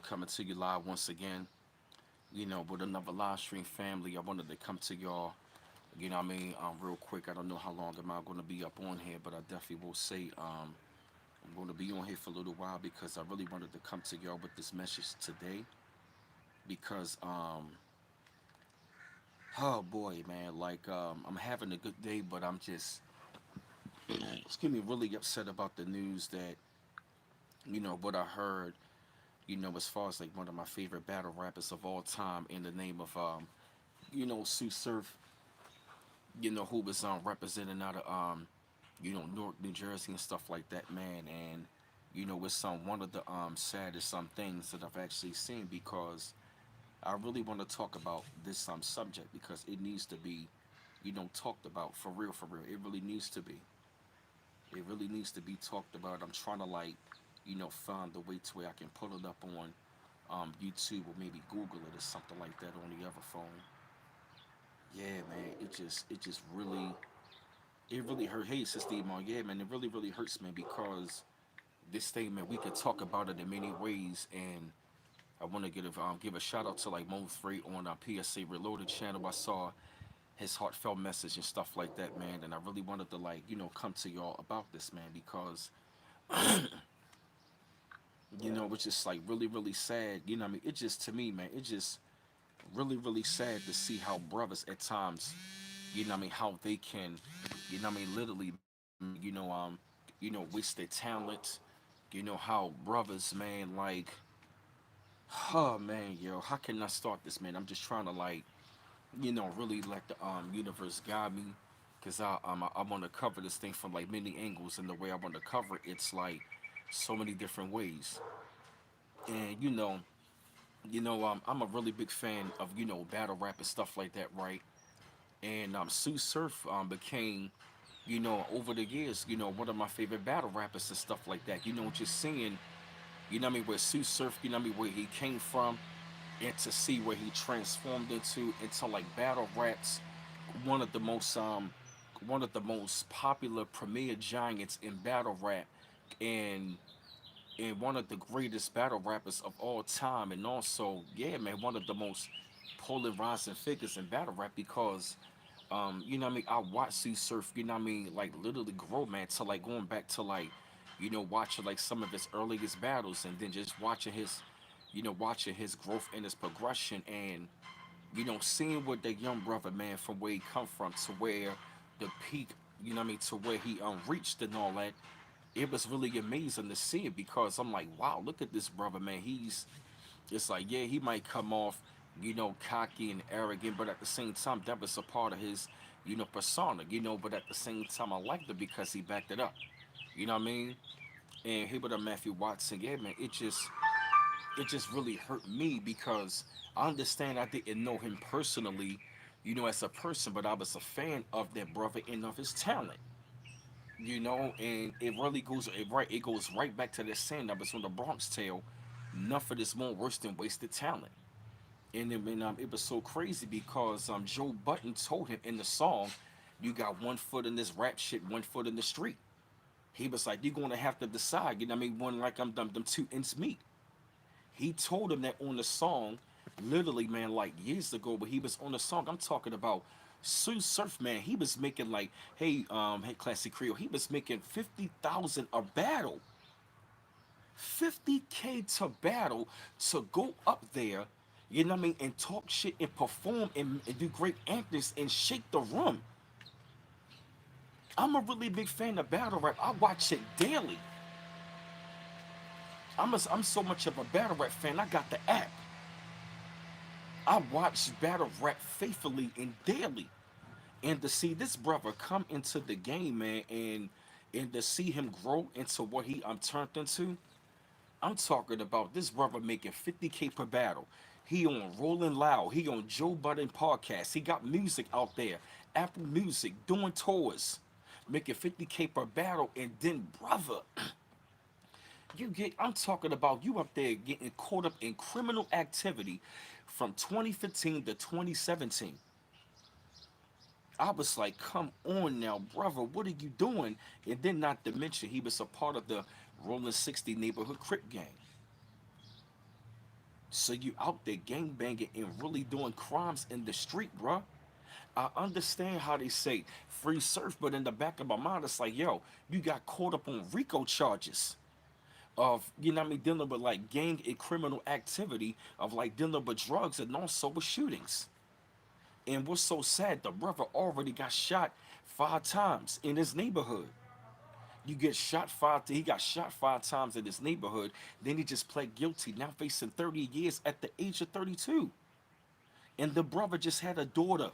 coming to you live once again, with another live stream family. I wanted to come to y'all, real quick. I don't know how long am I going to be up on here, but I definitely will say, I'm going to be on here for a little while because I really wanted to come to y'all with this message today because, oh boy, man, I'm having a good day, but I'm just, excuse me, really upset about the news that, what I heard, as far as like one of my favorite battle rappers of all time in the name of Sue Surf, who was representing out of Newark, New Jersey and stuff like that, man. And it's one of the saddest things that I've actually seen because I really want to talk about this subject because it needs to be, talked about for real, for real. It really needs to be. It really needs to be talked about. I'm trying to find the way to where I can pull it up on YouTube or maybe Google it or something like that on the other phone. Yeah, man, it just really hurt. Hey, Sister Iman, yeah, man, it really hurts, man, because this thing, man, we could talk about it in many ways, and I want to give a shout out to like Mo Free on our PSA Reloaded channel. I saw his heartfelt message and stuff like that, man, and I really wanted to come to y'all about this, man, because it's just like really sad. It just to me, man, it just really sad to see how brothers at times, how they can, literally, man, waste their talent. How brothers, man, like, oh man, yo, how can I start this, man? I'm just trying to really let the universe guide me, cause I want to cover this thing from like many angles, and the way I want to cover it, it's like so many different ways, and I'm a really big fan of battle rap and stuff like that, right? And Sue Surf became over the years one of my favorite battle rappers and stuff like that. Just seeing where Sue Surf, where he came from, and to see where he transformed into like battle raps, one of the most popular premier giants in battle rap, and one of the greatest battle rappers of all time, and also, yeah, man, one of the most polarizing figures in battle rap because, I watched Sue Surf, like literally grow, man, to like going back to like, watching like some of his earliest battles, and then just watching his growth and his progression, and seeing what the young brother, man, from where he come from to where the peak, to where he reached and all that, it was really amazing to see it because I'm like, wow, look at this brother, man. It's like, yeah, he might come off, cocky and arrogant, but at the same time, that was a part of his, persona, but at the same time, I liked it because he backed it up. You know what I mean? And here with Matthew Watson, yeah, man, it just really hurt me because I understand I didn't know him personally, as a person, but I was a fan of that brother and of his talent. And it goes right back to that saying that was from the Bronx Tale. Nothing is more worse than wasted talent. It was so crazy because Joe Button told him in the song, "You got one foot in this rap shit, one foot in the street." He was like, "You're gonna have to decide." One like them two ends meet. He told him that on the song, literally, man, like years ago, but he was on the song. I'm talking about Sue Surf, man. He was making like, hey, Classic Creole. He was making 50,000 a battle, 50K to battle to go up there. And talk shit and perform and do great anthems and shake the room. I'm a really big fan of battle rap. I watch it daily. I'm so much of a battle rap fan. I got the app. I watch battle rap faithfully and daily. And to see this brother come into the game, man, and to see him grow into what he turned into, I'm talking about this brother making 50K per battle. He on Rolling Loud. He on Joe Budden podcast. He got music out there, Apple Music, doing tours, making 50K per battle, and then brother, I'm talking about you up there getting caught up in criminal activity from 2015 to 2017. I was like, come on now, brother, what are you doing? And then not to mention he was a part of the Rolling 60 neighborhood Crip gang. So you out there gang banging and really doing crimes in the street, bruh. I understand how they say free surf, but in the back of my mind, it's like, yo, you got caught up on RICO charges of, you know what I mean, dealing with like gang and criminal activity, of like dealing with drugs and also with shootings. And what's so sad, the brother already got shot 5 times in his neighborhood. You get shot he got shot 5 times in his neighborhood. Then he just pled guilty, now facing 30 years at the age of 32. And the brother just had a daughter.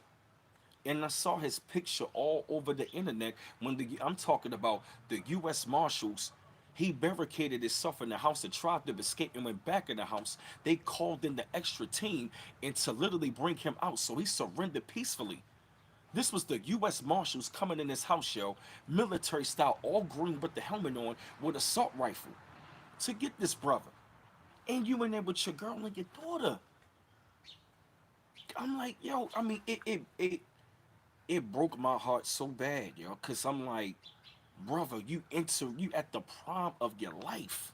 And I saw his picture all over the internet when I'm talking about the U.S. Marshals. He barricaded himself in the house and tried to escape and went back in the house. They called in the extra team and to literally bring him out. So he surrendered peacefully. This was the U.S. Marshals coming in his house, yo, military style, all green with the helmet on, with assault rifle, to get this brother. And you in there with your girl and your daughter. I'm like, yo, I mean, it broke my heart so bad, yo, cause I'm like, brother, you at the prime of your life,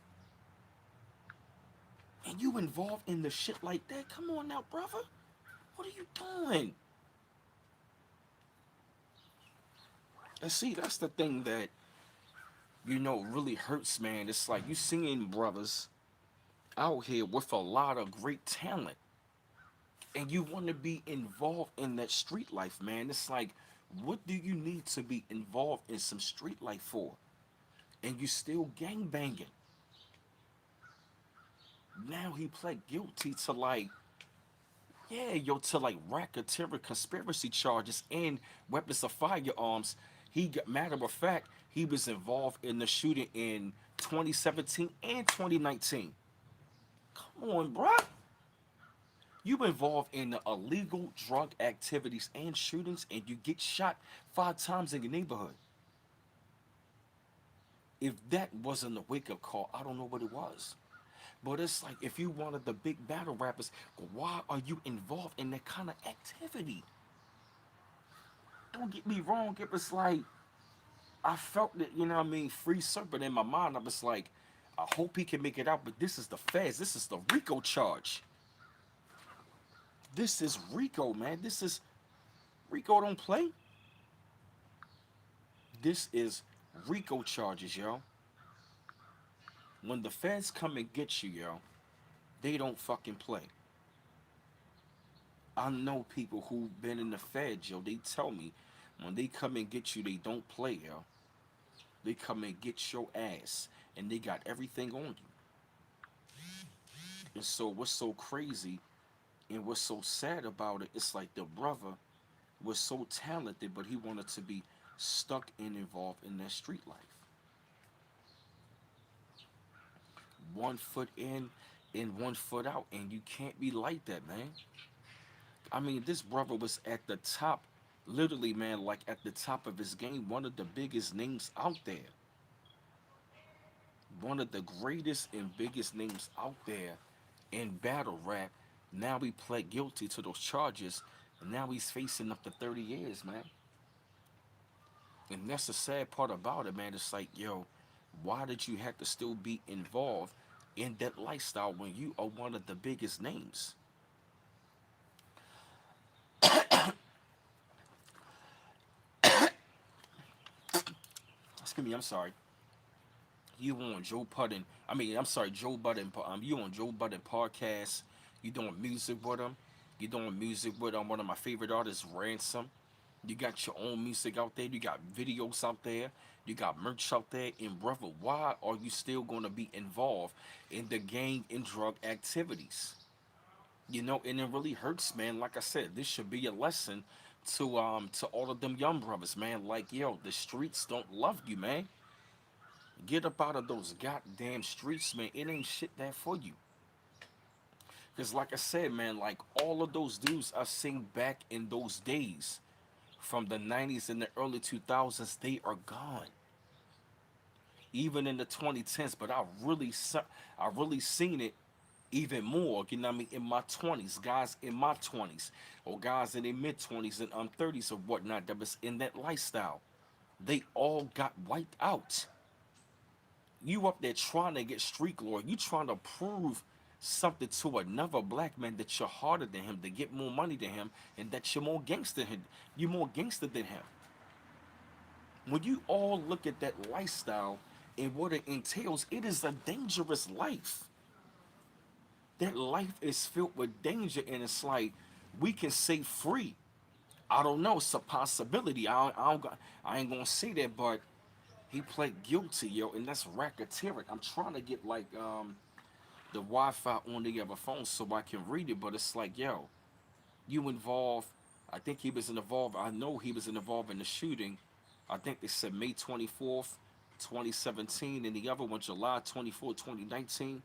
and you involved in the shit like that. Come on now, brother, what are you doing? And see, that's the thing that really hurts, man. It's like you seeing brothers out here with a lot of great talent, and you want to be involved in that street life, man. It's like, what do you need to be involved in some street life for? And you still gang banging. Now he pled guilty to like, yeah, yo, to like racketeering conspiracy charges and weapons of firearms. He got, matter of fact, he was involved in the shooting in 2017 and 2019. Come on, bruh. You involved in the illegal drug activities and shootings, and you get shot 5 times in your neighborhood. If that wasn't a wake up call, I don't know what it was. But it's like, if you wanted the big battle rappers, why are you involved in that kind of activity? Don't get me wrong. It was like, I felt that, you know what I mean, free serpent in my mind. I was like, I hope he can make it out, but this is the feds. This is the RICO charge. This is RICO, man. This is RICO don't play. This is RICO charges, yo. When the feds come and get you, yo, they don't fucking play. I know people who've been in the feds, yo. They tell me when they come and get you, they don't play, yo. They come and get your ass, and they got everything on you. And so, what's so crazy and what's so sad about it, it's like the brother was so talented, but he wanted to be stuck and involved in that street life. 1 foot in and 1 foot out, and you can't be like that, man. I mean, this brother was at the top, literally, man, like at the top of his game, one of the biggest names out there, one of the greatest and biggest names out there in battle rap. Now he pled guilty to those charges, and now he's facing up to 30 years, man. And that's the sad part about it, man. It's like, yo, why did you have to still be involved in that lifestyle when you are one of the biggest names? Excuse me, I'm sorry. You on Joe Budden? I mean, I'm sorry, Joe Budden. You on Joe Budden podcast? You doing music with him? You doing music with one of my favorite artists, Ransom. You got your own music out there. You got videos out there. You got merch out there. And brother, why are you still going to be involved in the gang and drug activities? And it really hurts, man. Like I said, this should be a lesson to all of them young brothers, man. Like, yo, the streets don't love you, man. Get up out of those goddamn streets, man. It ain't shit there for you. Cause like I said, man, like all of those dudes I seen back in those days from the 90s and the early 2000s, they are gone. Even in the 2010s, but I really seen it even more, you know what I mean, in my 20s, guys in my 20s, or guys in their mid 20s and 30s or whatnot that was in that lifestyle. They all got wiped out. You up there trying to get street glory. You trying to prove something to another black man that you're harder than him, to get more money than him, and that you're more gangster than him. You're more gangster than him. When you all look at that lifestyle and what it entails, it is a dangerous life. That life is filled with danger, and it's like we can say free. I don't know. It's a possibility. I ain't gonna say that, but he pled guilty, yo, and that's racketeering. I'm trying to get like the Wi-Fi on the other phone so I can read it, but it's like, yo, you involved. I think he was involved. I know he was involved in the shooting. I think they said May 24th, 2017, and the other one July 24th, 2019.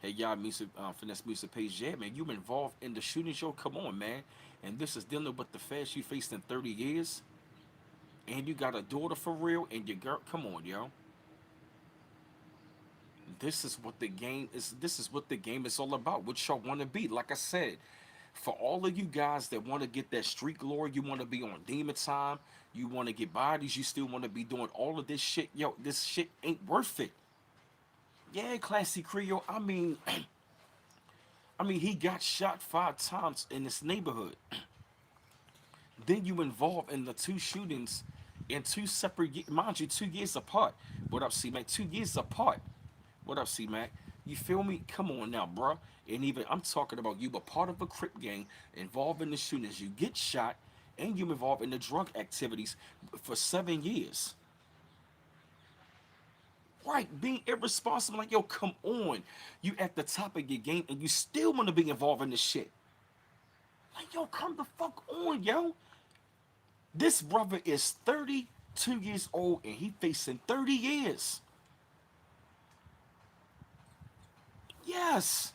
Hey, y'all, music, finesse music page. Yeah, man, you involved in the shooting show. Come on, man. And this is dealing with the feds you faced in 30 years. And you got a daughter for real, and your girl. Come on, yo. This is what the game is. This is what the game is all about. What y'all want to be. Like I said, for all of you guys that want to get that street glory, you want to be on demon time, you want to get bodies, you still want to be doing all of this shit. Yo, this shit ain't worth it. Yeah, classy Creole. I mean, he got shot 5 times in this neighborhood. Then you involved in the two shootings in two separate, mind you, 2 years apart. What up, C Mac? 2 years apart. What up, C Mac? You feel me? Come on now, bruh. And even I'm talking about you were part of a Crip gang involved in the shootings. You get shot, and you involved in the drug activities for 7 years. Right, being irresponsible, like yo, come on. You at the top of your game, and you still want to be involved in this shit. Like yo, come the fuck on, yo. This brother is 32 years old, and he facing 30 years. Yes,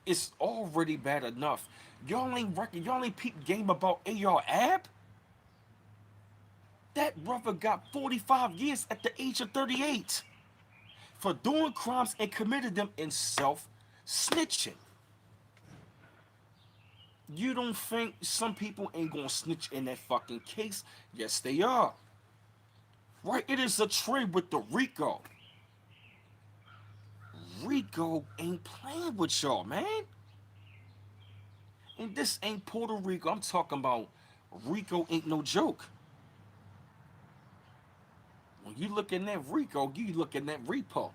it's already bad enough. Y'all ain't peep game about AR Ab. That brother got 45 years at the age of 38 for doing crimes and committed them in self snitching. You don't think some people ain't gonna snitch in that fucking case? Yes, they are. Right? It is a trend with the Rico. Rico ain't playing with y'all, man. And this ain't Puerto Rico. I'm talking about Rico ain't no joke. When you looking at Rico, you looking at repo.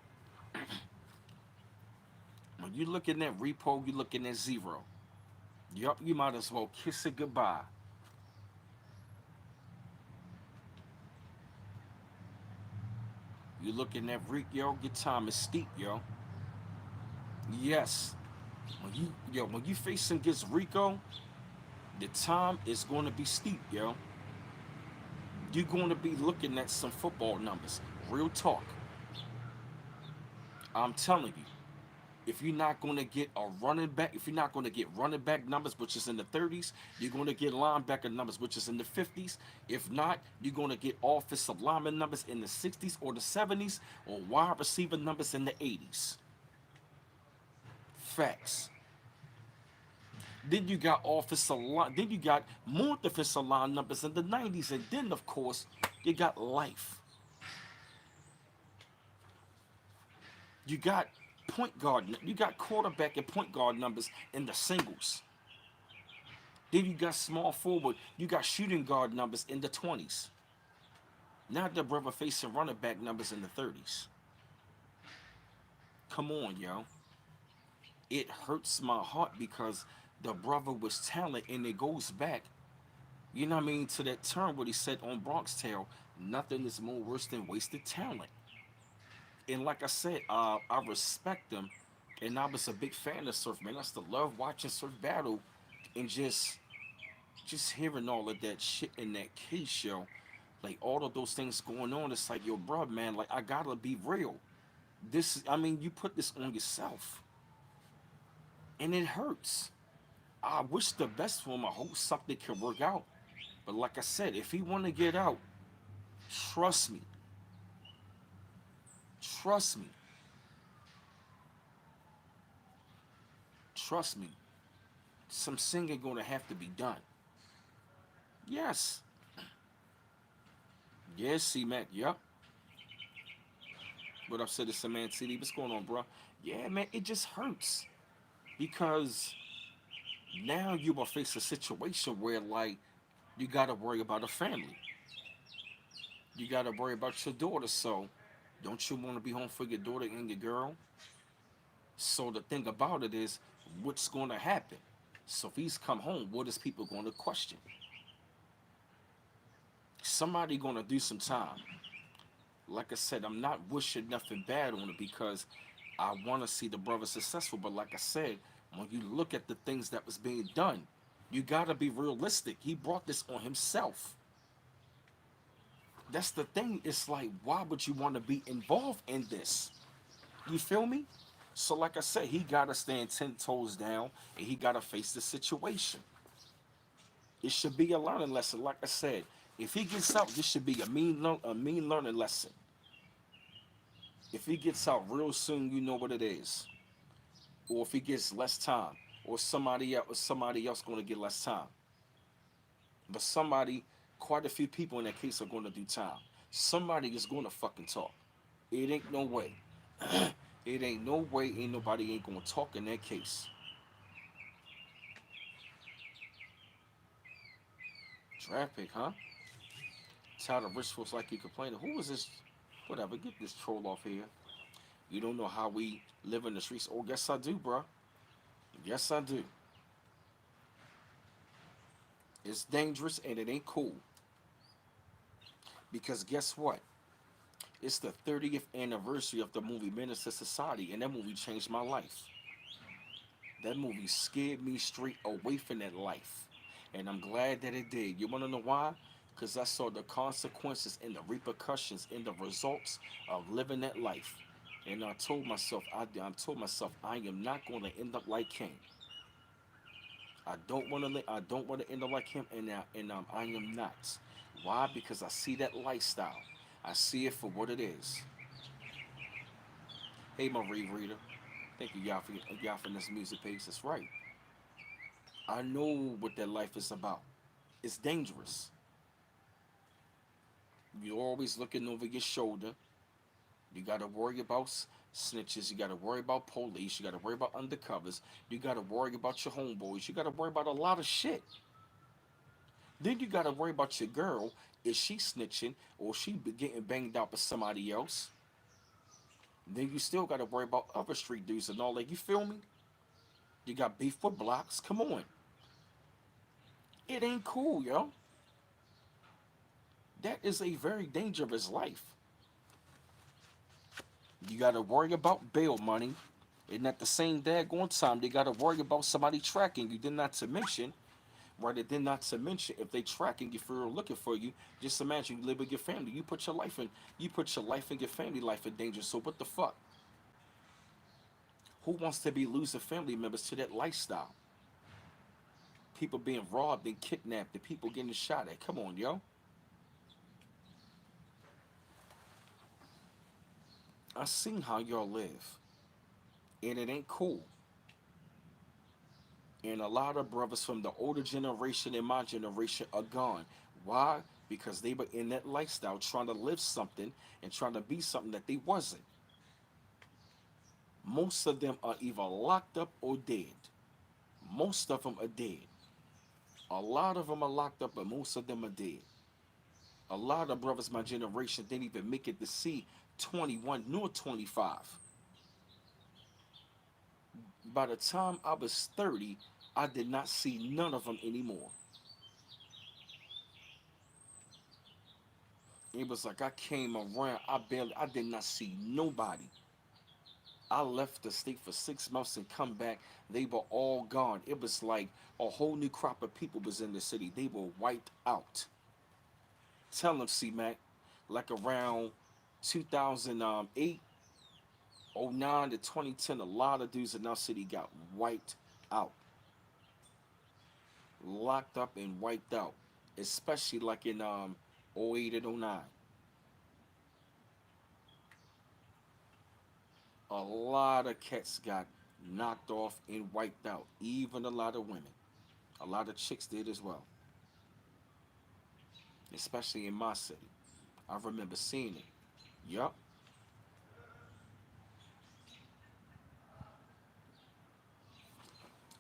When you looking at repo, you looking at zero. Yup, you might as well kiss it goodbye. You looking at Rico, yo, your time is steep, yo. Yes. When you facing against Rico, the time is going to be steep, yo. You're going to be looking at some football numbers. Real talk. I'm telling you, if you're not going to get a running back, if you're not going to get running back numbers, which is in the 30s, you're going to get linebacker numbers, which is in the 50s. If not, you're going to get offensive lineman numbers in the 60s or the 70s, or wide receiver numbers in the 80s. Facts. Then you got offensive line. Then you got more defensive line numbers in the 90s, and then of course you got life. You got point guard. You got quarterback and point guard numbers in the singles. Then you got small forward. You got shooting guard numbers in the 20s. Now the brother facing running back numbers in the 30s. Come on, yo. It hurts my heart because the brother was talent, and it goes back, you know what I mean, to that term what he said on Bronx Tale, nothing is more worse than wasted talent. And like I said, I respect them, and I was a big fan of Surf, man. I used to love watching Surf battle, and just hearing all of that shit in that case show, like all of those things going on. It's like, yo, bro, man, like I gotta be real. I mean, you put this on yourself, and it hurts. I wish the best for him. I hope something can work out. But like I said, if he want to get out, trust me, trust me, trust me. Some singing gonna have to be done. Yes, yes, C Mac. Yup. What up, Citizen Man CD? What's going on, bro? Yeah, man, it just hurts because now you will face a situation where, like, you gotta worry about a family. You gotta worry about your daughter. So, don't you want to be home for your daughter and your girl? So the thing about it is, what's going to happen? So if he's come home, what is people going to question? Somebody going to do some time. Like I said, I'm not wishing nothing bad on it because I want to see the brother successful. But like I said, when you look at the things that was being done, you got to be realistic. He brought this on himself. That's the thing. It's like, why would you want to be involved in this? You feel me? So, like I said, he got to stand 10 toes down and he got to face the situation. It should be a learning lesson. Like I said, if he gets out, this should be a mean learning lesson. If he gets out real soon, you know what it is. Or if he gets less time, or somebody else going to get less time. But somebody, quite a few people in that case are going to do time. Somebody is going to fucking talk. It ain't no way. It ain't no way. Ain't nobody ain't going to talk in that case. Draft pick, huh? Tired of rich folks like you complaining. Who is this? Whatever. Get this troll off here. You don't know how we live in the streets. Oh, yes, I do, bro. Yes, I do. It's dangerous and it ain't cool. Because guess what? It's the 30th anniversary of the movie Menace to Society, and that movie changed my life. That movie scared me straight away from that life. And I'm glad that it did. You want to know why? Because I saw the consequences and the repercussions and the results of living that life. And I told myself, I am not going to end up like him. I don't want to end up like him, and I am not. Why? Because I see that lifestyle. I see it for what it is. Hey, Marie Reader. Thank you, y'all for this music page. That's right. I know what that life is about. It's dangerous. You're always looking over your shoulder. You got to worry about snitches. You got to worry about police. You got to worry about undercovers. You got to worry about your homeboys. You got to worry about a lot of shit. Then you got to worry about your girl. Is she snitching or she getting banged out by somebody else? Then you still got to worry about other street dudes and all that. You feel me? You got beef with blocks. Come on. It ain't cool, yo. That is a very dangerous life. You got to worry about bail money. And at the same daggone time, they got to worry about somebody tracking you. Then not to mention, right? Then not to mention, if they tracking you for real, looking for you, just imagine you live with your family. You put your life and your family life in danger. So what the fuck? Who wants to be losing family members to that lifestyle? People being robbed and kidnapped, and people getting shot at. Come on, yo. I seen how y'all live, and it ain't cool. And a lot of brothers from the older generation and my generation are gone. Why? Because they were in that lifestyle trying to live something and trying to be something that they wasn't. Most of them are either locked up or dead. Most of them are dead. A lot of them are locked up, but most of them are dead. A lot of brothers my generation didn't even make it to see 21 nor 25. By the time I was 30, I did not see none of them anymore. It was like I came around, I did not see nobody. I left the state for 6 months and come back. They were all gone. It was like a whole new crop of people was in the city. They were wiped out. Tell them, C Mac, like around 2008, '09 to 2010, a lot of dudes in our city got wiped out, locked up and wiped out. Especially like in '08 and '09. A lot of cats got knocked off and wiped out. Even a lot of women. A lot of chicks did as well. Especially in my city. I remember seeing it. Yup.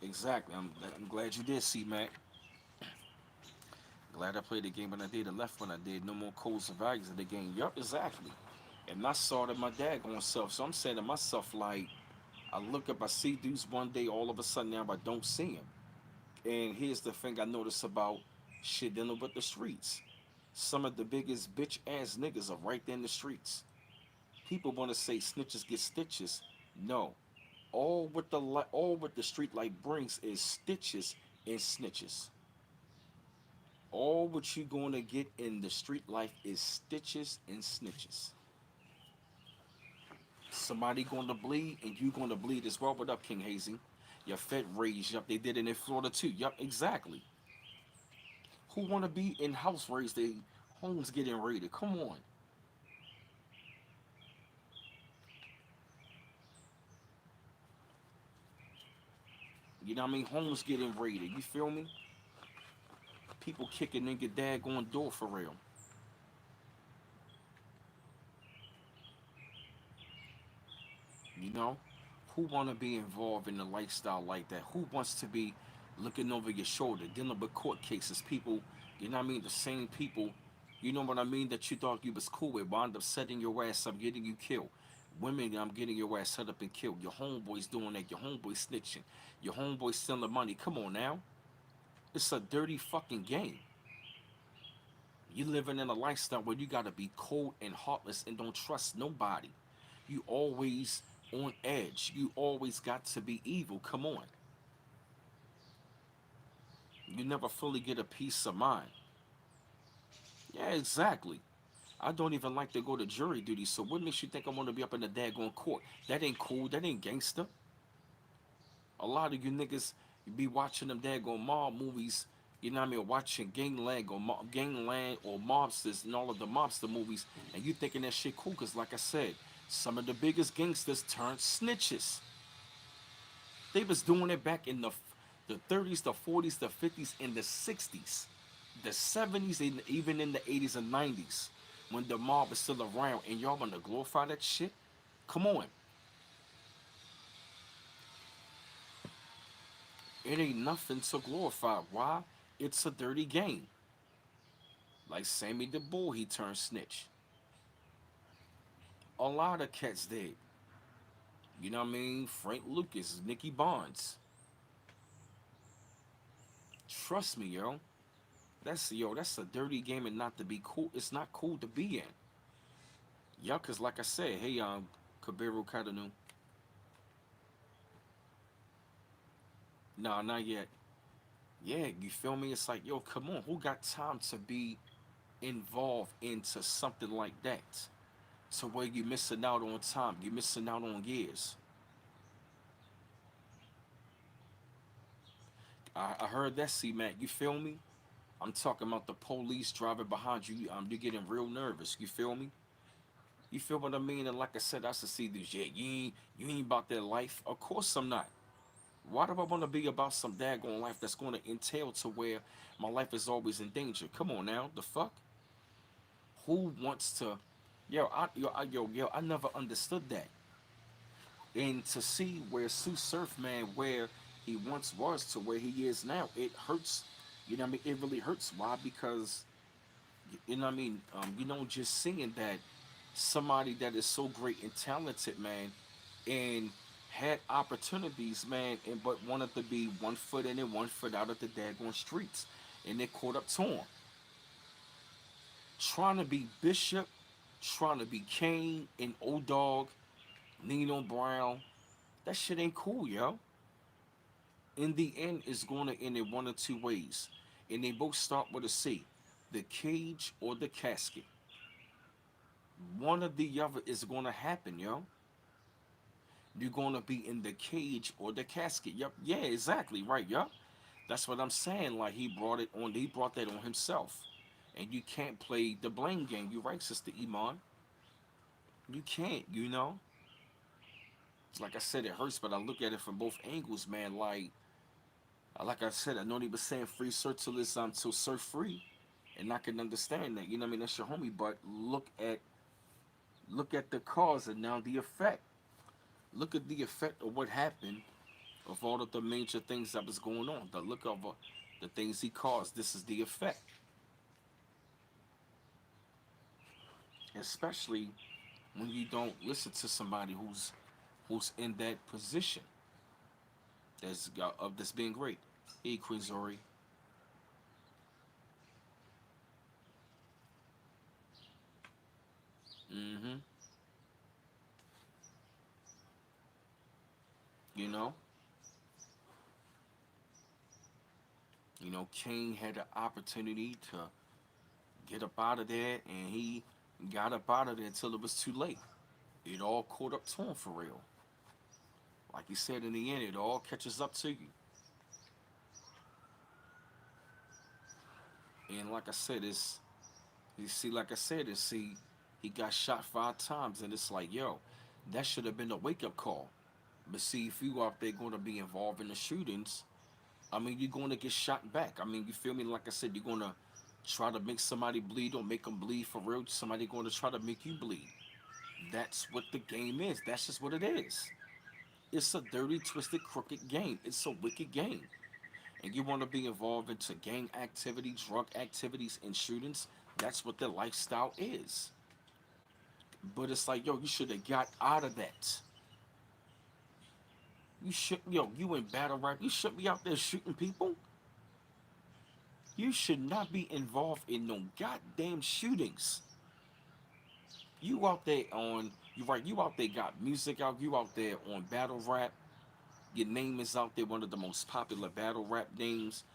Exactly. I'm glad you did, see, Mac. Glad I played the game when I did, and left when I did. No more codes and values in the game. Yup, exactly. And I saw that my dad going self. So I'm saying to myself, like, I look up, I see dudes one day, all of a sudden now I don't see him. And here's the thing I notice about shit dealing with the streets. Some of the biggest bitch ass niggas are right there in the streets. People want to say snitches get stitches. No, all what the street life brings is stitches and snitches. All what you gonna get in the street life is stitches and snitches. Somebody gonna bleed and you gonna bleed as well. What up, King Hazy? Your Fed raised. Yup, they did it in Florida too. Yup, exactly. Who wanna be in house raised? They homes getting raided. Come on. You know what I mean? Homes getting raided. You feel me? People kicking in your daggone door for real. You know? Who wanna be involved in a lifestyle like that? Who wants to be looking over your shoulder, dealing with court cases, people, you know what I mean? The same people, you know what I mean, that you thought you was cool with, wind up setting your ass up, getting you killed. Women, I'm getting your ass set up and killed. Your homeboys doing that, your homeboy snitching, your homeboy stealing money. Come on now. It's a dirty fucking game. You living in a lifestyle where you gotta be cold and heartless and don't trust nobody. You always on edge. You always got to be evil. Come on. You never fully get a peace of mind. Yeah, exactly. I don't even like to go to jury duty, so what makes you think I want to be up in the daggone court? That ain't cool. That ain't gangster. A lot of you niggas be watching them daggone mob movies, you know what I mean, watching Gangland or Mobsters and all of the mobster movies, and you thinking that shit cool, because like I said, some of the biggest gangsters turned snitches. They was doing it back in the 30s, the 40s, the 50s, and the 60s, the 70s, and even in the 80s and 90s, when the mob was still around, and y'all want to glorify that shit? Come on, it ain't nothing to glorify. Why? It's a dirty game. Like Sammy the Bull, he turned snitch. A lot of cats did. You know what I mean? Frank Lucas, Nicky Barnes. Trust me, yo. That's a dirty game and not to be cool. It's not cool to be in. Yeah, cause like I said, hey, Kabiru Kadanu. Nah, not yet. Yeah, you feel me? It's like, yo, come on, who got time to be involved into something like that? To where you missing out on time, you missing out on years. I heard that, C Mac. You feel me? I'm talking about the police driving behind you. You're getting real nervous. You feel me? You feel what I mean? And like I said, I should see this. Yeah, you ain't about that life. Of course I'm not. Why do I want to be about some daggone life that's going to entail to where my life is always in danger? Come on now, the fuck? Who wants to? I never understood that. And to see where Sue Surf Man, where he once was to where he is now, it hurts. You know what I mean? It really hurts. Why? Because you know what I mean. Just seeing that somebody that is so great and talented, man, and had opportunities, man, and but wanted to be 1 foot in and 1 foot out of the daggone streets, and they caught up to him, trying to be Bishop, trying to be Kane and O Dog, Nino Brown. That shit ain't cool, yo. In the end, it's gonna end in one or two ways, and they both start with a C: the cage or the casket. One or the other is gonna happen, yo. You're gonna be in the cage or the casket. Yep, yeah, exactly, right, yup. That's what I'm saying. Like he brought that on himself. And you can't play the blame game. You're right, Sister Iman. You can't, you know? Like I said, it hurts, but I look at it from both angles, man. Like I said, I know they was saying free search till it's till surf free. And I can understand that. You know what I mean? That's your homie, but look at the cause and now the effect. Look at the effect of what happened of all of the major things that was going on. The look of the things he caused. This is the effect, especially when you don't listen to somebody who's in that position that's of this being great. Hey, Queen Zori. Mm-hmm. You know, King had the opportunity to get up out of there, and he got up out of there until it was too late. It all caught up to him for real. Like you said, in the end, it all catches up to you. And like I said, it's you see, like I said, it's see, he got shot 5 times, and it's like, yo, that should have been a wake up call. But see, if you out there going to be involved in the shootings, I mean, you're going to get shot back. I mean, you feel me? Like I said, you're going to try to make somebody bleed or make them bleed for real. Somebody going to try to make you bleed. That's what the game is. That's just what it is. It's a dirty, twisted, crooked game. It's a wicked game. And you want to be involved into gang activity, drug activities, and shootings, that's what the lifestyle is. But it's like, yo, you should have got out of that. You should, yo, you in battle rap. You shouldn't be out there shooting people. You should not be involved in no goddamn shootings. You out there on, you right, you out there got music out, you out there on battle rap. Your name is out there, one of the most popular battle rap names.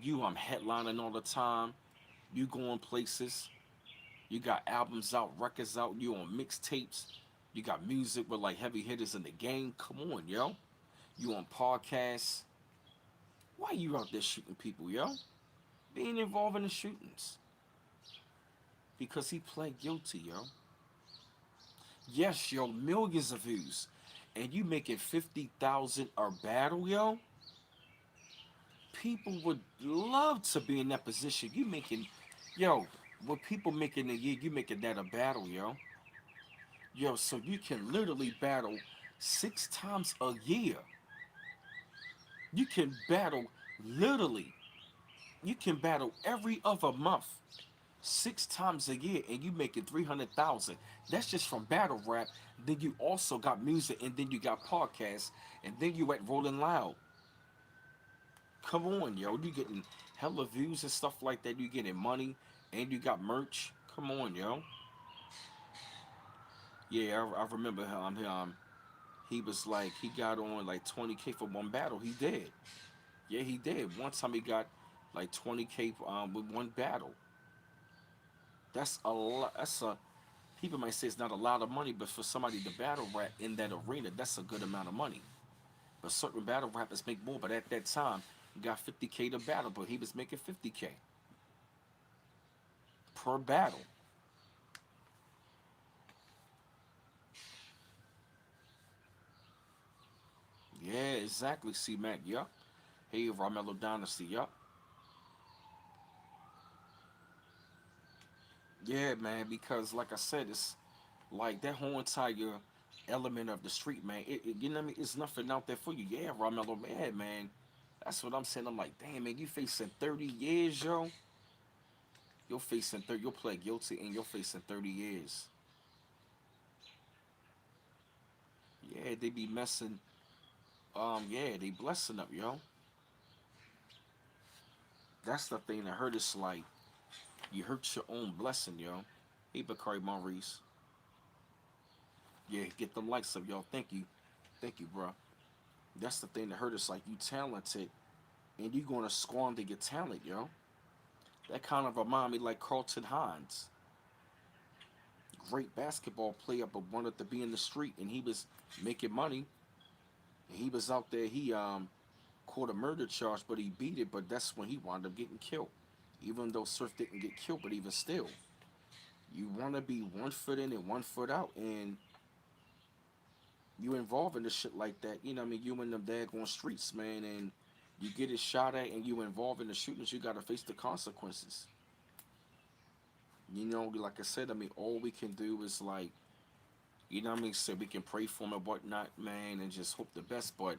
You headlining all the time. You going places. You got albums out, records out. You on mixtapes. You got music with like heavy hitters in the game. Come on, yo. You on podcasts. Why you out there shooting people, yo? Being involved in the shootings because he pled guilty, yo. Yes, yo, millions of views, and you making 50,000 a battle, yo. People would love to be in that position. You making, yo, what people making a year, you making that a battle, yo. Yo, so you can literally battle 6 times a year. You can battle literally. You can battle every other month, 6 times a year, and you making 300,000. That's just from battle rap. Then you also got music, and then you got podcasts, and then you at Rolling Loud. Come on, yo, you getting hella views and stuff like that. You getting money, and you got merch. Come on, yo. Yeah, I remember he was like he got on like 20K for one battle. He did. Yeah, he did. One time he got like 20K with one battle. That's a lot. That's a People might say it's not a lot of money, but for somebody to battle rap in that arena, that's a good amount of money. But certain battle rappers make more. But at that time, he got 50K to battle, but he was making 50K per battle. Yeah, exactly. C Mac. Yup. Hey, Ramello Dynasty. Yup. Yeah, man. Because like I said, it's like that whole entire element of the street, man. You know what I mean? It's nothing out there for you. Yeah, Ramello, man. That's what I'm saying. I'm like, damn, man, you facing 30 years, yo. You're facing 30. You'll play guilty, and you're facing 30 years. Yeah, they be messing. Yeah, they blessing up, yo. That's the thing that hurt us. Like you hurt your own blessing, yo. Hey, Bakari Maurice. Yeah, get them likes up, yo. Thank you, bro. That's the thing that hurt us. Like you talented, and you gonna squander your talent, yo. That kind of remind me like Carlton Hines, great basketball player, but wanted to be in the street, and he was making money. And he was out there. He caught a murder charge, but he beat it. But that's when he wound up getting killed. Even though Surf didn't get killed, but even still, you want to be 1 foot in and 1 foot out, and you involved in the shit like that. You know, what I mean, you in them daggone streets, man, and you get it shot at, and you involved in the shootings. You got to face the consequences. You know, like I said, I mean, all we can do is like, you know what I mean, say we can pray for him and whatnot, man, and just hope the best. But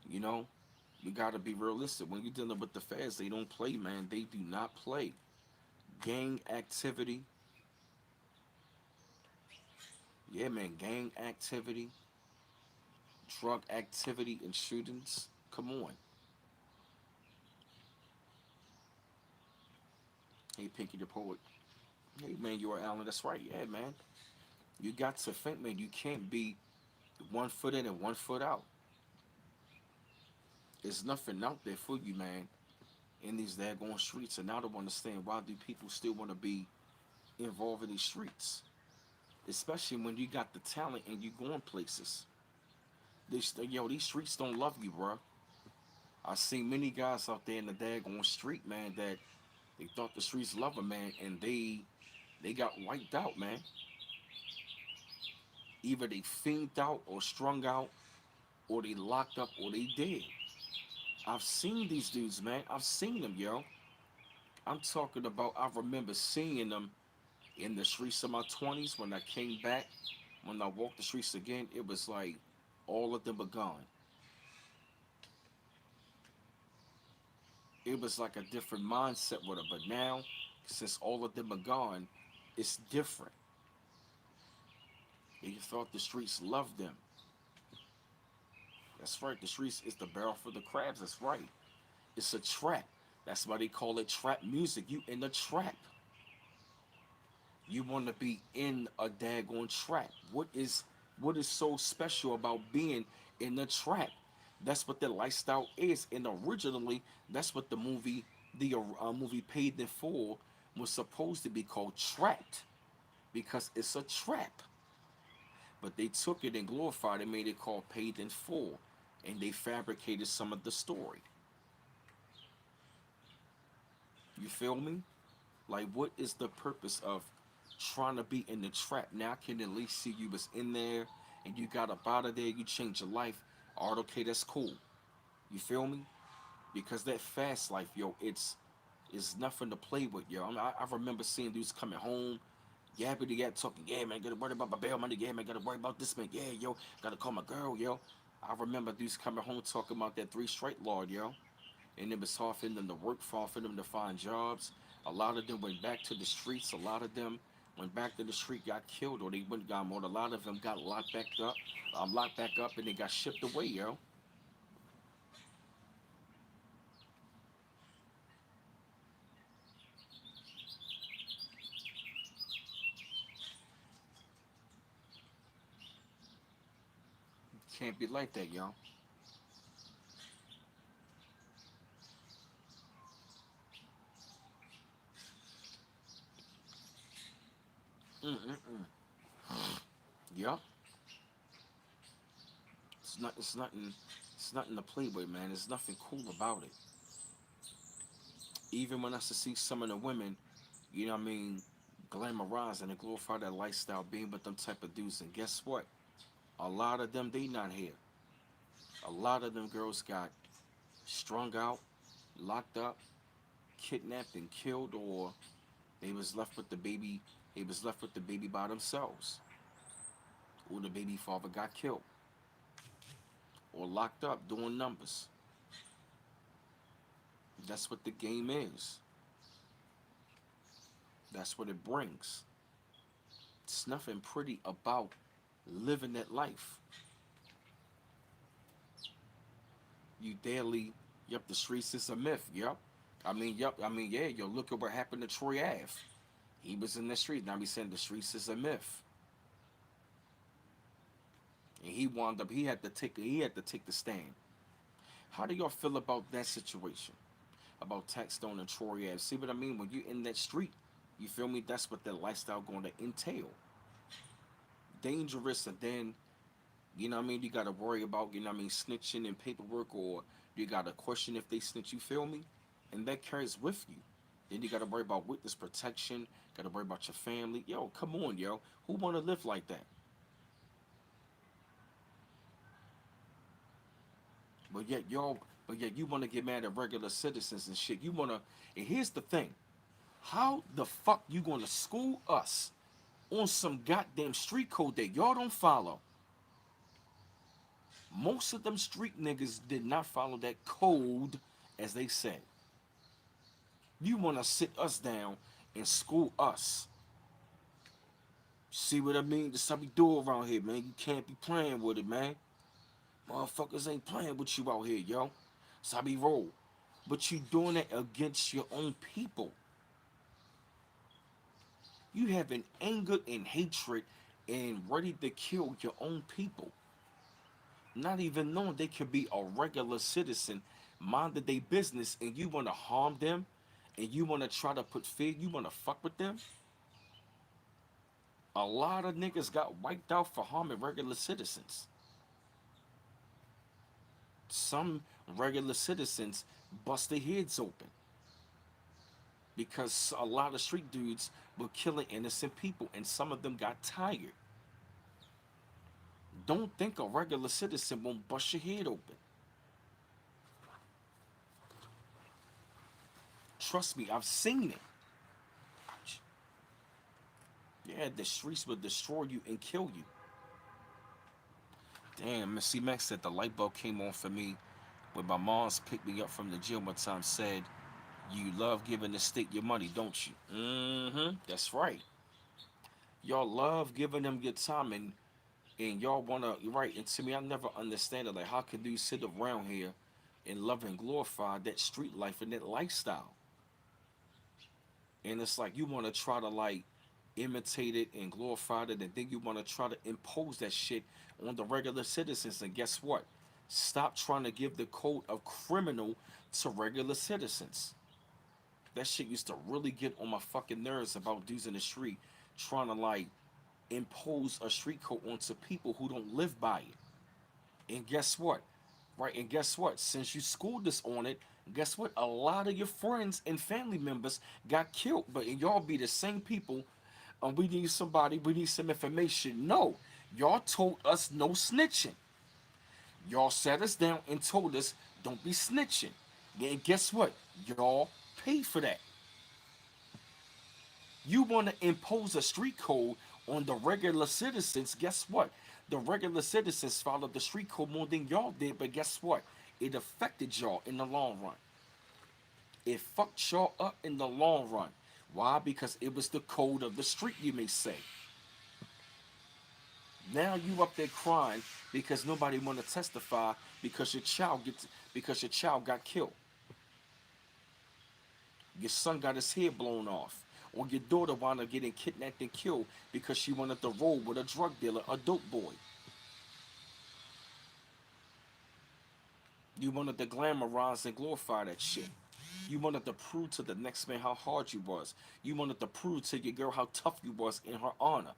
You know, you gotta be realistic. When you're dealing with the feds, they don't play, man. They do not play. Gang activity, yeah, man. Gang activity, drug activity, and shootings. Come on. Hey, Pinky the Poet. Hey, man, you are Allen. That's right. Yeah, man. You got to think, man. You can't be 1 foot in and 1 foot out. There's nothing out there for you, man, in these daggone streets. And I don't understand why do people still want to be involved in these streets, especially when you got the talent and you going places. These streets don't love you, bro. I seen many guys out there in the daggone street, man, that they thought the streets love them, man, and they got wiped out, man. Either they fiended out or strung out, or they locked up, or they dead. I've seen these dudes, man. I've seen them, yo. I'm talking about. I remember seeing them in the streets of my 20s when I came back. When I walked the streets again, it was like all of them were gone. It was like a different mindset with them. But now, since all of them are gone, it's different. They thought the streets loved them. That's right. The streets is the barrel for the crabs. That's right. It's a trap. That's why they call it trap music. You in the trap. You want to be in a daggone trap. What is so special about being in the trap? That's what the lifestyle is. And originally, that's what the movie Paid in Full was supposed to be called Trapped because it's a trap. But they took it and glorified it, made it called Paid in Full, and they fabricated some of the story. You feel me? Like, what is the purpose of trying to be in the trap? Now I can at least see you was in there and you got up out of there, you changed your life. All right, okay, that's cool. You feel me? Because that fast life, yo, it's nothing to play with, yo. I remember seeing dudes coming home, yapping to yap, talking, yeah, man, gotta worry about my bail money, yeah, man, gotta worry about this, man, yeah, yo, gotta call my girl, yo. I remember dudes coming home talking about that three straight law, yo, and it was hard for them to work, hard for them to find jobs. A lot of them went back to the streets. A lot of them went back to the street, got killed, or they went got more. A lot of them got locked back up, and they got shipped away, yo. Can't be like that, yo. Mm-mm-mm. Yup. It's not. It's nothing. It's nothing to play with, man. There's nothing cool about it. Even when I see some of the women, you know what I mean, glamorize and glorify that lifestyle, being with them type of dudes. And guess what? A lot of them, they not here. A lot of them girls got strung out, locked up, kidnapped and killed, or they was left with the baby. They was left with the baby by themselves, or the baby father got killed, or locked up doing numbers. That's what the game is. That's what it brings. It's nothing pretty about living that life. You daily, yep, the streets is a myth. Yep. Yep. Yeah, yo, look at what happened to Troy Ave. He was in the street. Now we saying the streets is a myth. And he wound up he had to take the stand. How do y'all feel about that situation? About Taxstone and Troy Ave? See what I mean? When you in that street, you feel me? That's what that lifestyle going to entail. Dangerous, and then you know what I mean. You got to worry about you know what I mean snitching and paperwork, or you got to question if they snitch. You feel me? And that carries with you. Then you got to worry about witness protection. Got to worry about your family. Yo, come on, yo. Who want to live like that? But yet, y'all, but yet you want to get mad at regular citizens and shit. You want to, and here's the thing: how the fuck you gonna school us on some goddamn street code that y'all don't follow? Most of them street niggas did not follow that code, as they say. You want to sit us down and school us. See what I mean? This how we do around here, man. You can't be playing with it, man. Motherfuckers ain't playing with you out here, yo. That's how we roll. But you doing it against your own people. You having anger and hatred and ready to kill your own people. Not even knowing they could be a regular citizen, minding their business, and you want to harm them, and you want to try to put fear, you want to fuck with them. A lot of niggas got wiped out for harming regular citizens. Some regular citizens bust their heads open because a lot of street dudes were killing innocent people, and some of them got tired. Don't think a regular citizen won't bust your head open. Trust me, I've seen it. Yeah, the streets will destroy you and kill you. Damn, Missy Max said the light bulb came on for me when my mom's picked me up from the gym one time. Said, "You love giving the state your money, don't you?" Mm-hmm. That's right. Y'all love giving them your time, and y'all wanna right. And to me, I never understand it. Like, how can you sit around here and love and glorify that street life and that lifestyle? And it's like you want to try to like imitate it and glorify it, and then you want to try to impose that shit on the regular citizens. And guess what? Stop trying to give the code of criminal to regular citizens. That shit used to really get on my fucking nerves about dudes in the street trying to like impose a street code onto people who don't live by it. And guess what? Right, and guess what? Since you schooled us on it, guess what? A lot of your friends and family members got killed. But y'all be the same people. We need somebody, we need some information. No, y'all told us no snitching. Y'all sat us down and told us don't be snitching. And guess what? Y'all pay for that. You want to impose a street code on the regular citizens. Guess what? The regular citizens followed the street code more than y'all did, but guess what? It affected y'all in the long run. It fucked y'all up in the long run. Why? Because it was the code of the street, you may say. Now you up there crying because nobody want to testify because your child got killed. Your son got his head blown off. Or your daughter wound up getting kidnapped and killed because she wanted to roll with a drug dealer, a dope boy. You wanted to glamorize and glorify that shit. You wanted to prove to the next man how hard you was. You wanted to prove to your girl how tough you was in her honor.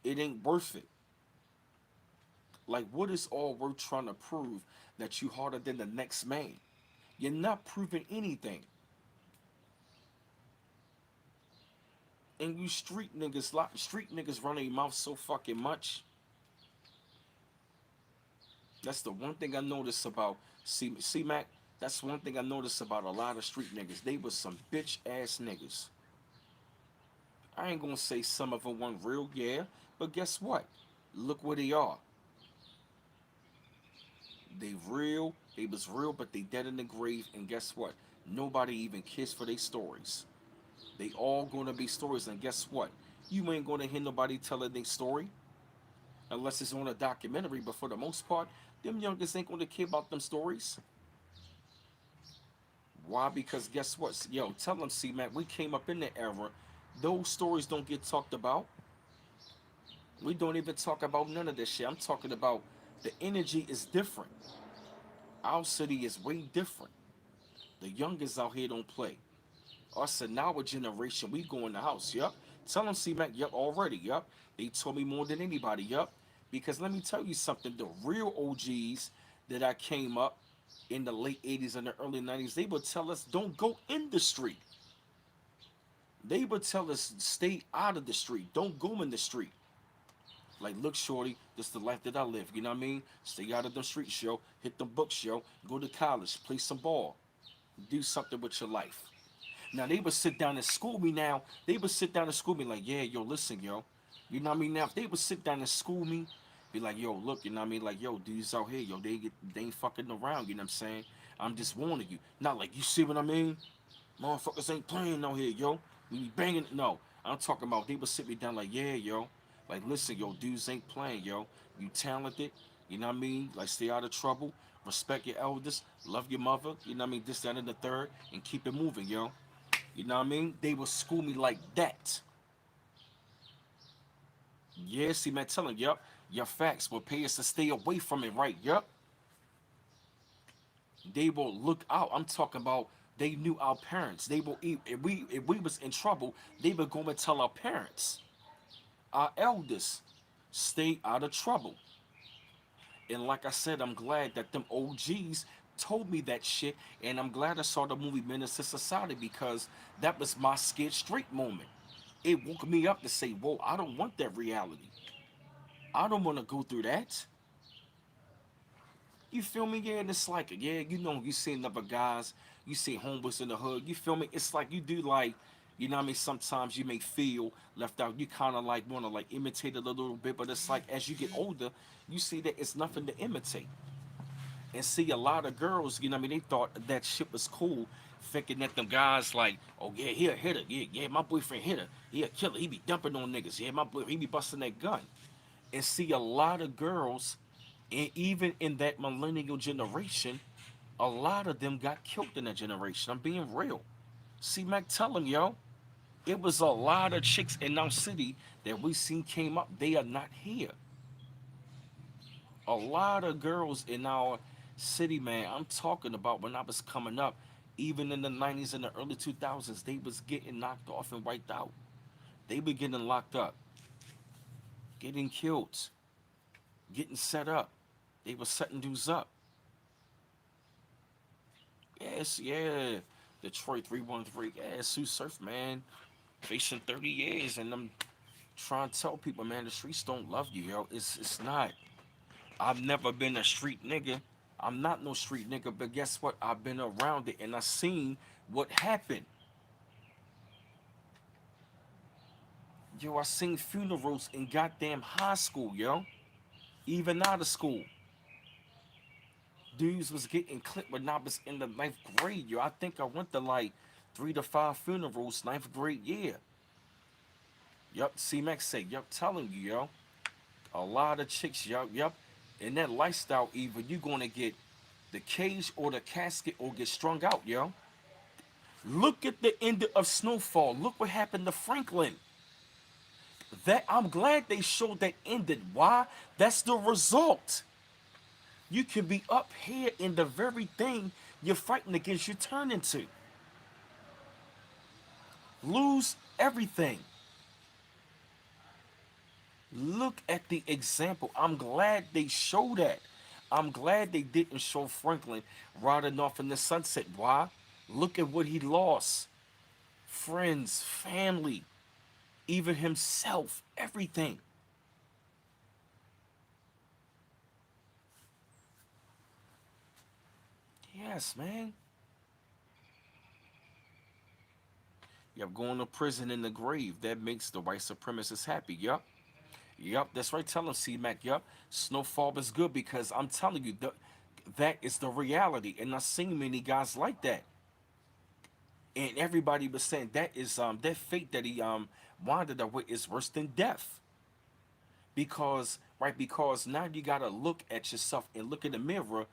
It ain't worth it. Like, what is all worth trying to prove that you harder than the next man? You're not proving anything. And you street niggas run their mouth so fucking much. That's the one thing I noticed about C Mac. That's one thing I noticed about a lot of street niggas. They was some bitch ass niggas. I ain't gonna say some of them weren't real, yeah, but guess what? Look where they are. They real. They was real, but they dead in the grave. And guess what? Nobody even cares for their stories. They all gonna be stories, and guess what? You ain't gonna hear nobody telling their story unless it's on a documentary. But for the most part, them youngest ain't gonna care about them stories. Why? Because guess what? Yo, tell them, C Mac, we came up in that era. Those stories don't get talked about. We don't even talk about none of this shit. I'm talking about the energy is different. Our city is way different. The youngest out here don't play. Us and our generation, we go in the house. Yup. Tell them, C Mac, yup, already. Yup. They told me more than anybody. Yup. Because let me tell you something. The real OGs that I came up in the late 80s and the early 90s, they would tell us don't go in the street. They would tell us stay out of the street. Don't go in the street. Like, look, shorty, this is the life that I live. You know what I mean? Stay out of the streets, yo. Hit the books, yo. Go to college. Play some ball. Do something with your life. Now, they would sit down and school me now. They would sit down and school me like, yeah, yo, listen, yo. You know what I mean? Now, if they would sit down and school me, Be like, yo, look, you know what I mean? Like, yo, dudes out here, yo, they ain't fucking around, you know what I'm saying? I'm just warning you. Not like, you see what I mean? Motherfuckers ain't playing out here, yo. We be banging. No, I'm talking about they would sit me down like, yeah, yo. Like, listen, yo, dudes ain't playing, yo. You talented, you know what I mean? Like, stay out of trouble. Respect your elders. Love your mother. You know what I mean? This, that, and the third. And keep it moving, yo. You know what I mean? They will school me like that. Yeah, see, man, telling, yup. Your facts will pay us to stay away from it, right? Yup. They will look out. I'm talking about they knew our parents. They will if we was in trouble, they would go and tell our parents, our elders, stay out of trouble. And like I said, I'm glad that them OGs told me that shit, and I'm glad I saw the movie Menace to Society because that was my scared straight moment. It woke me up to say, whoa, I don't want that reality. I don't want to go through that. You feel me? Yeah, and it's like, yeah, you know, you see other guys, you see homeless in the hood. You feel me? It's like you do like, you know what I mean? Sometimes you may feel left out. You kind of like want to like imitate it a little bit, but it's like as you get older, you see that it's nothing to imitate. And see a lot of girls, you know what I mean? They thought that shit was cool, thinking that them guys like, oh yeah, he a hitter. Yeah, yeah, my boyfriend hitter. He a killer. He be dumping on niggas. Yeah, my boy, he be busting that gun. And see a lot of girls, and even in that millennial generation, a lot of them got killed in that generation. I'm being real. See, Mac, tell him, yo, it was a lot of chicks in our city that we seen came up. They are not here. A lot of girls in our city, man. I'm talking about when I was coming up, even in the 90s and the early 2000s, they was getting knocked off and wiped out. They were getting locked up, getting killed, getting set up. They were setting dudes up. Yes, yeah. Detroit 313. Yeah, Sue Surf, man. Facing 30 years, and I'm trying to tell people, man, the streets don't love you, yo. It's not. I've never been a street nigga. I'm not no street nigga, but guess what? I've been around it and I seen what happened. Yo, I seen funerals in goddamn high school, yo. Even out of school. Dudes was getting clipped when I was in the ninth grade, yo. I think I went to like 3 to 5 funerals ninth grade year. Yup, C-Max said, yup, telling you, yo. A lot of chicks, yup, yup. In that lifestyle, either you gonna get the cage or the casket or get strung out, yo. Look at the end of Snowfall. Look what happened to Franklin. That I'm glad they showed that ended. Why? That's the result. You can be up here in the very thing you're fighting against you turn into. Lose everything. Look at the example. I'm glad they show that. I'm glad they didn't show Franklin riding off in the sunset. Why? Look at what he lost. Friends, family, even himself, everything. Yes, man. Yep, going to prison in the grave. That makes the white supremacists happy. Yup. Yup, that's right. Tell him, C Mac. Yup. Snowfall is good because I'm telling you, that is the reality. And I've seen many guys like that. And everybody was saying that is that fate that he wandered away is worse than death. Because right, because now you gotta look at yourself and look in the mirror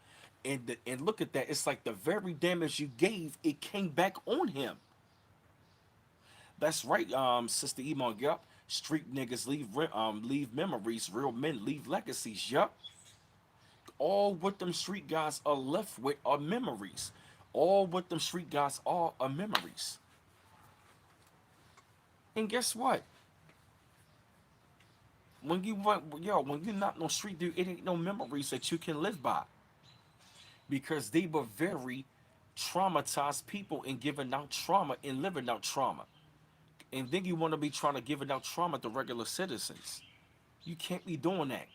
and look at that. It's like the very damage you gave, it came back on him. That's right, Sister Emon. Yup. Street niggas leave memories. Real men leave legacies. Yup. All what them street guys are left with are memories. All what them street guys are memories. And guess what? When you're not no street dude, it ain't no memories that you can live by because they were very traumatized people in giving out trauma and living out trauma. And then you want to be trying to give it out trauma to regular citizens. You can't be doing that.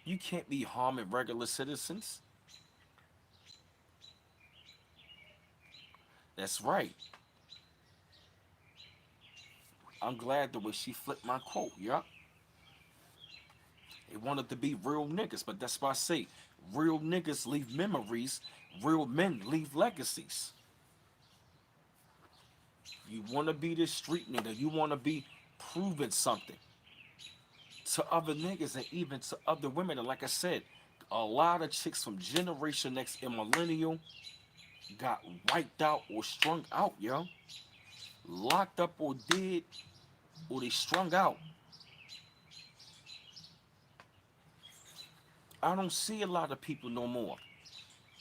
You can't be harming regular citizens. That's right. I'm glad the way she flipped my quote. Yup. They wanted to be real niggas, but that's why I say real niggas leave memories, real men leave legacies. You want to be this street nigga, you want to be proving something to other niggas and even to other women. And like I said, a lot of chicks from Generation X and Millennial got wiped out or strung out, yo. Locked up or dead or they strung out. I don't see a lot of people no more.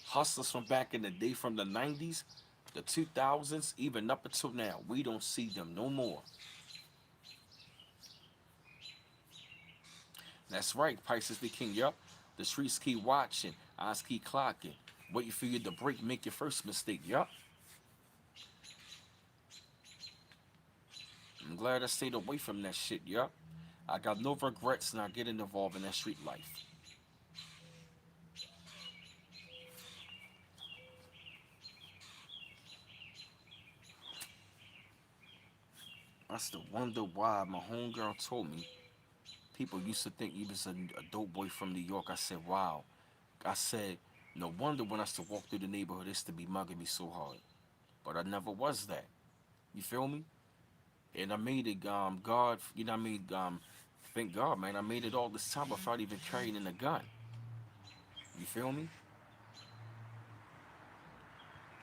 Hustlers from back in the day, from the 90s, the 2000s, even up until now. We don't see them no more. That's right, Price is the king, yup. The streets keep watching, eyes keep clocking. Waiting for you to break, make your first mistake, yup. I'm glad I stayed away from that shit, yup. I got no regrets not getting involved in that street life. I still wonder why my homegirl told me people used to think he was a dope boy from New York. I said, wow. I said, no wonder when I used to walk through the neighborhood, it used to be mugging me so hard. But I never was that. You feel me? And I made it, God, you know what I mean? Thank God, man. I made it all this time without even carrying in a gun. You feel me?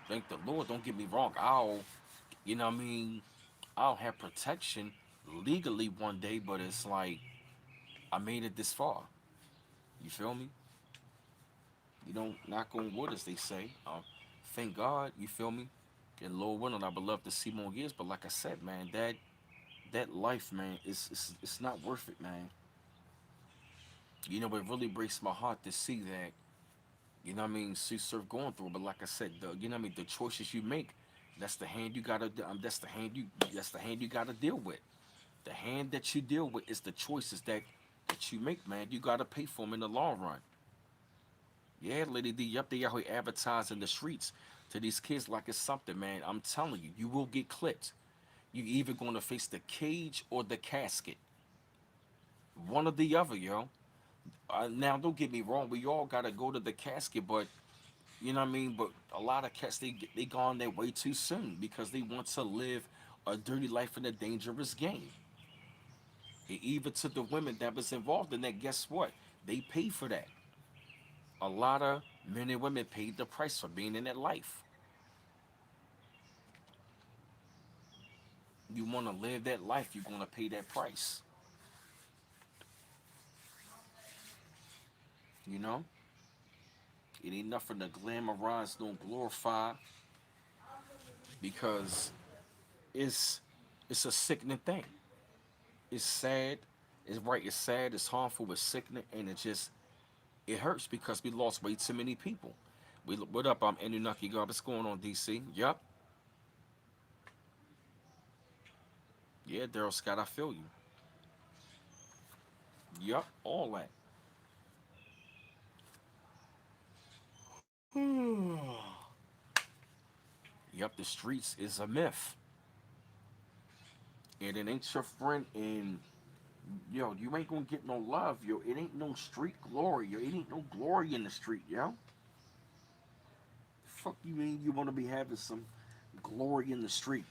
Thank the Lord. Don't get me wrong. You know what I mean? I'll have protection legally one day, but it's like I made it this far. You feel me? You don't knock on wood, as they say. Thank God. You feel me? And Lord willing, I would love to see more years. But like I said, man, that life, man, it's not worth it, man. You know, it really breaks my heart to see that. You know what I mean? See Surf going through, but like I said, you know what I mean. The choices you make, that's the hand you gotta. That's the hand you gotta deal with. The hand that you deal with is the choices that you make, man. You gotta pay for them in the long run. Yeah, Lady D, yup, they out here advertising the streets to these kids like it's something, man. I'm telling you, you will get clipped. You either gonna face the cage or the casket. One or the other, yo. Now, don't get me wrong. We all gotta go to the casket, but you know what I mean. But a lot of cats they gone their way too soon because they want to live a dirty life in a dangerous game. And even to the women that was involved in that, guess what? They pay for that. A lot of men and women paid the price for being in that life. You want to live that life, you're gonna pay that price. You know, it ain't nothing to glamorize, no glorify, because it's it's a sickening thing. It's sad. It's right. It's sad. It's harmful. It's sickening, and it hurts because we lost way too many people. What up? I'm Anunnaki God. What's going on, DC? Yup. Yeah, Daryl Scott. I feel you. Yup. All that. Yup. The streets is a myth, and it ain't your friend. And yo, you ain't gonna get no love, yo. It ain't no street glory, yo. It ain't no glory in the street, yo. Fuck you mean you wanna be having some glory in the street?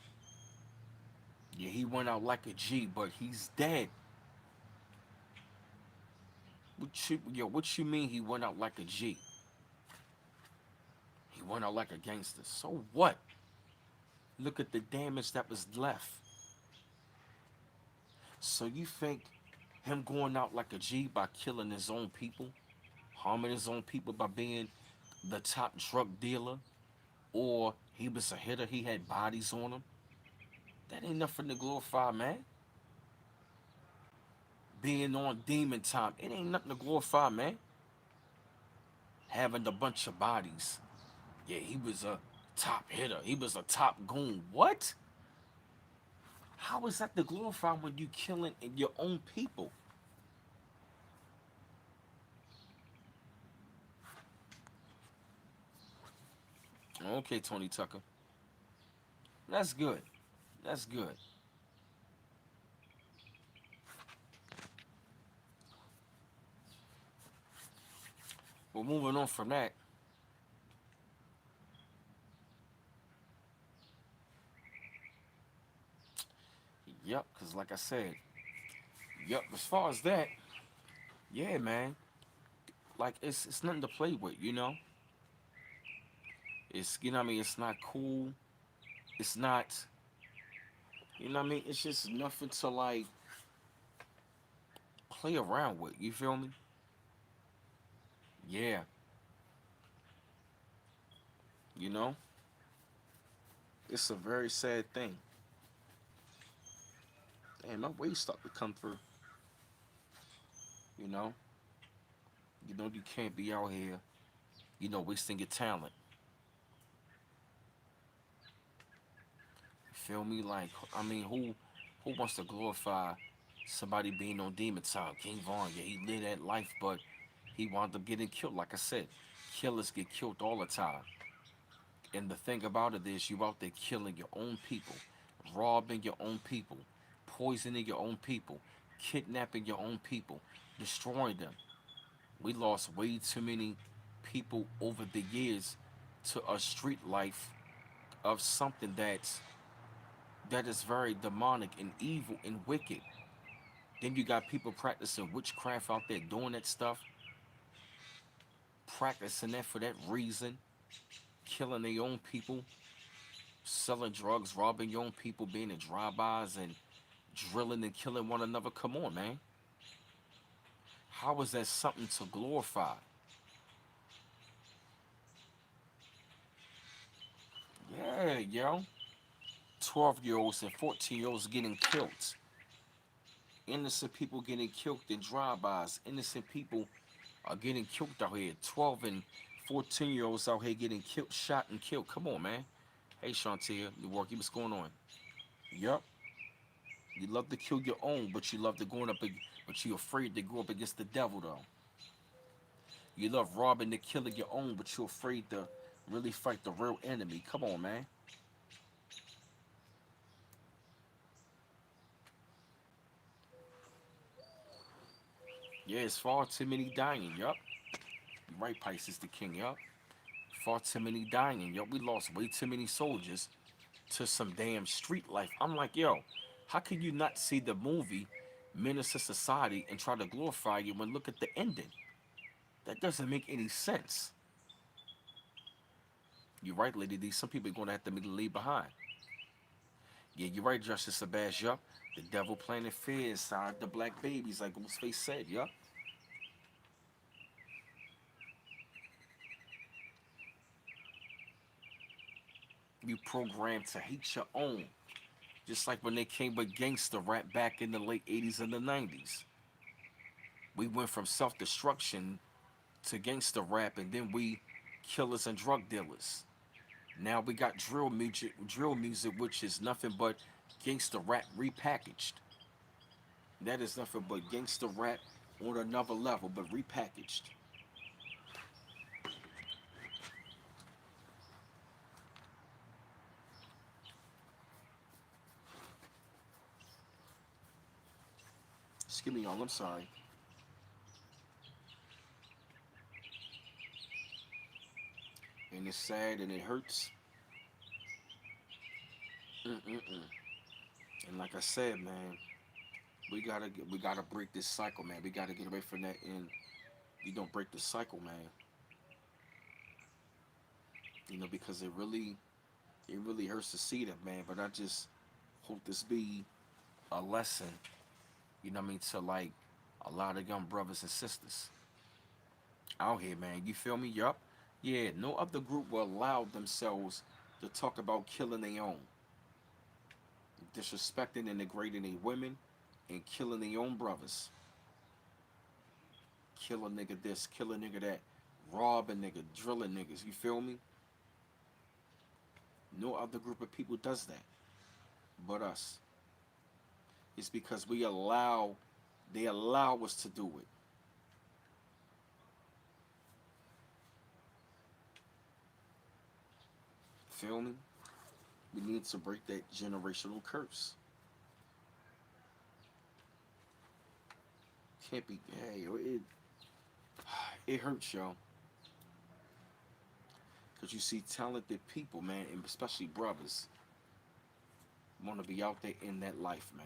Yeah, he went out like a G, but he's dead. What you mean he went out like a G? He went out like a gangster. So what? Look at the damage that was left. So you think him going out like a G by killing his own people, harming his own people by being the top drug dealer, or he was a hitter, he had bodies on him? That ain't nothing to glorify, man. Being on demon time, it ain't nothing to glorify, man. Having a bunch of bodies. Yeah, he was a top hitter. He was a top goon. What? How is that to glorify when you killing your own people? Okay, Tony Tucker. That's good. That's good. But moving on from that, yep, because like I said, yep, as far as that, yeah, man, like it's nothing to play with, you know? It's, you know what I mean? It's not cool. It's not, you know what I mean? It's just nothing to like play around with, you feel me? Yeah, you know? It's a very sad thing. Damn, my waves start to come through, you know? You know, you can't be out here, you know, wasting your talent. You feel me? Like, I mean, who wants to glorify somebody being on demon time? King Vaughn, yeah, he lived that life, but he wound up getting killed. Like I said, killers get killed all the time. And the thing about it is, you out there killing your own people, robbing your own people, poisoning your own people, kidnapping your own people, destroying them. We lost way too many people over the years to a street life of something that is very demonic and evil and wicked. Then you got people practicing witchcraft out there doing that stuff, practicing that for that reason, killing their own people, selling drugs, robbing your own people, being in drive-bys and drilling and killing one another. Come on, man. How is that something to glorify? Yeah, yo. 12-year-olds and 14-year-olds getting killed. Innocent people getting killed in drive-bys. Innocent people are getting killed out here. 12 and 14-year-olds out here getting killed, shot and killed. Come on, man. Hey, Shantia, New York, what's going on? Yup. You love to kill your own, but you love to go up, but you're afraid to go up against the devil, though. You love robbing and killing your own, but you're afraid to really fight the real enemy. Come on, man. Yeah, it's far too many dying. Yup. You're right, Pisces the King. Yup. Far too many dying. Yup. We lost way too many soldiers to some damn street life. I'm like, yo, how can you not see the movie Menace to Society and try to glorify it when look at the ending? That doesn't make any sense. You're right, Lady D. Some people are going to have to leave behind. Yeah, you're right, Justice Sabaz. Yup. The devil planted fear inside the black babies, like Ghostface said. Yup. You programmed to hate your own. Just like when they came with gangster rap back in the late 80s and the 90s. We went from self destruction to gangster rap, and then we killers and drug dealers. Now we got drill music, which is nothing but gangster rap repackaged. That is nothing but gangster rap on another level, but repackaged. Excuse me, y'all. I'm sorry. And it's sad and it hurts. Mm-mm-mm. And like I said, man, we gotta break this cycle, man. We gotta get away from that, and you don't break the cycle, man. You know, because it really hurts to see that, man. But I just hope this be a lesson, you know what I mean, to like a lot of young brothers and sisters out here, man. You feel me? Yup. Yeah, no other group will allow themselves to talk about killing their own, disrespecting and degrading their women, and killing their own brothers. Kill a nigga this, kill a nigga that, rob a nigga, drill a niggas. You feel me? No other group of people does that but us. It's because they allow us to do it. Feel me? We need to break that generational curse. Can't be, hey, it hurts, y'all. Cause you see talented people, man, and especially brothers, want to be out there in that life, man,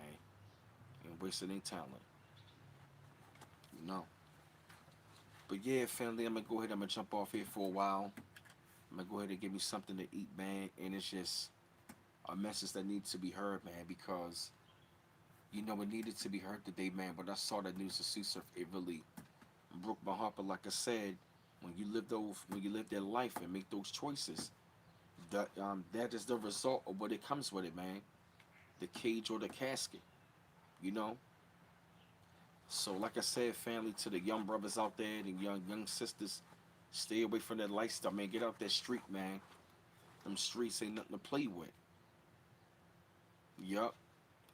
and wasting their talent, you know. But yeah, family, I'm gonna go ahead. I'm gonna jump off here for a while. I'm gonna go ahead and give me something to eat, man. And it's just a message that needs to be heard, man, because it needed to be heard today, man. When I saw that news of Cesar, it really broke my heart. But like I said, when you live that life and make those choices, that is the result of what it comes with it, man. The cage or the casket, you know. So like I said, family, to the young brothers out there and young sisters, stay away from that lifestyle, man. Get out that street, man. Them streets ain't nothing to play with. Yup,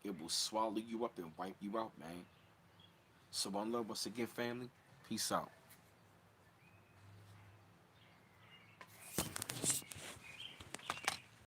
it will swallow you up and wipe you out, man. So one love once again, family. Peace out.